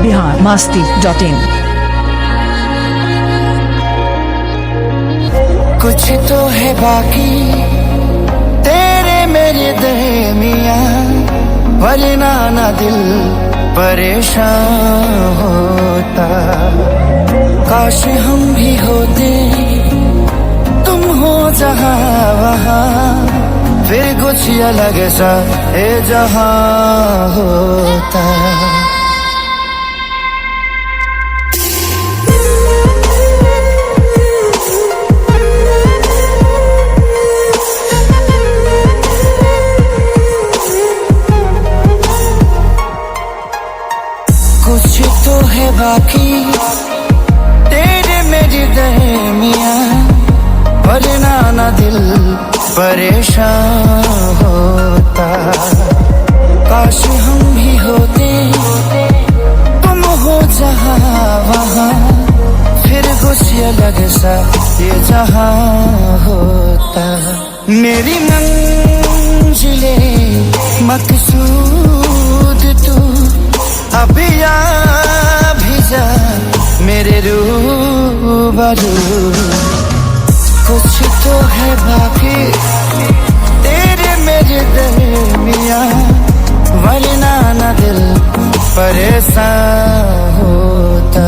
biharmasti.in। कुछ तो है बाकी तेरे मेरे दरमियां, वरना ना दिल परेशान होता। काश हम भी होते तुम हो जहां वहां, फिर कुछ अलग सा ये जहां होता। कुछ तो है बाकी तेरे मेरे दरमियां, वरना ना दिल परेशान होता। काश हम भी होते तुम हो जहां वहां, फिर कुछ अलग सा ये जहां होता। मेरी मंजिले मकसूद तू अभी आ भी जा मेरे रूबरू। कुछ तो है बाकी तेरे मेरे दरमियां, वरना ना दिल परेशान होता।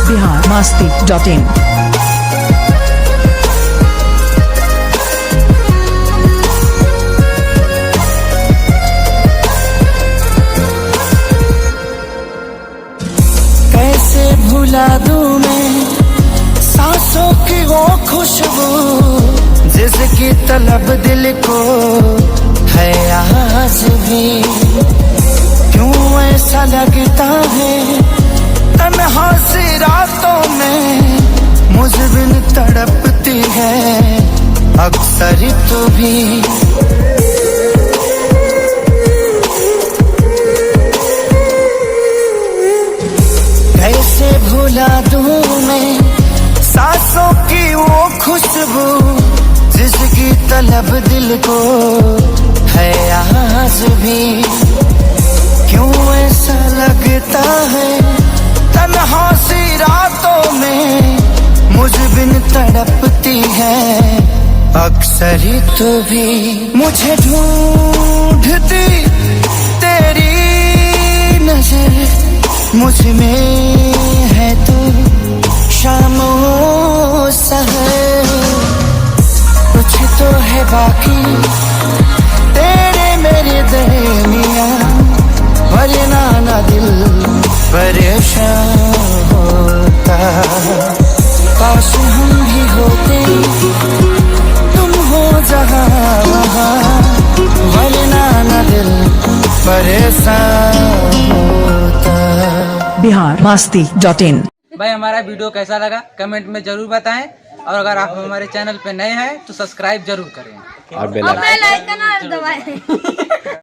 biharmasti.in। कैसे भुला दूं मैं सांसों की वो खुशबू, जिसकी तलब दिल को है आज भी। क्यों ऐसा लगता है तन्हा सी रातों में मुझ बिन तड़पती है अक्सर तू भी। कैसे भुला दूं मैं सांसों की वो खुशबू, जिसकी तलब दिल को है आज भी। क्यों ऐसा लगता है तन्हा सी रातों में मुझ बिन तड़पती है अक्सर तो भी। मुझे ढूंढती तेरी नजर, मुझ में है तू शामों सहर। कुछ तो है बाकी तेरे मेरे दरमियां, वरना ना दिल परेशान होता। काश हम भी होते तुम हो जहां वहां, वरना ना दिल परेशान होता। biharmasti.in। भाई हमारा वीडियो कैसा लगा कमेंट में जरूर बताएं, और अगर आप हमारे चैनल पे नए हैं तो सब्सक्राइब जरूर करें और बेल आइकन दबाएं।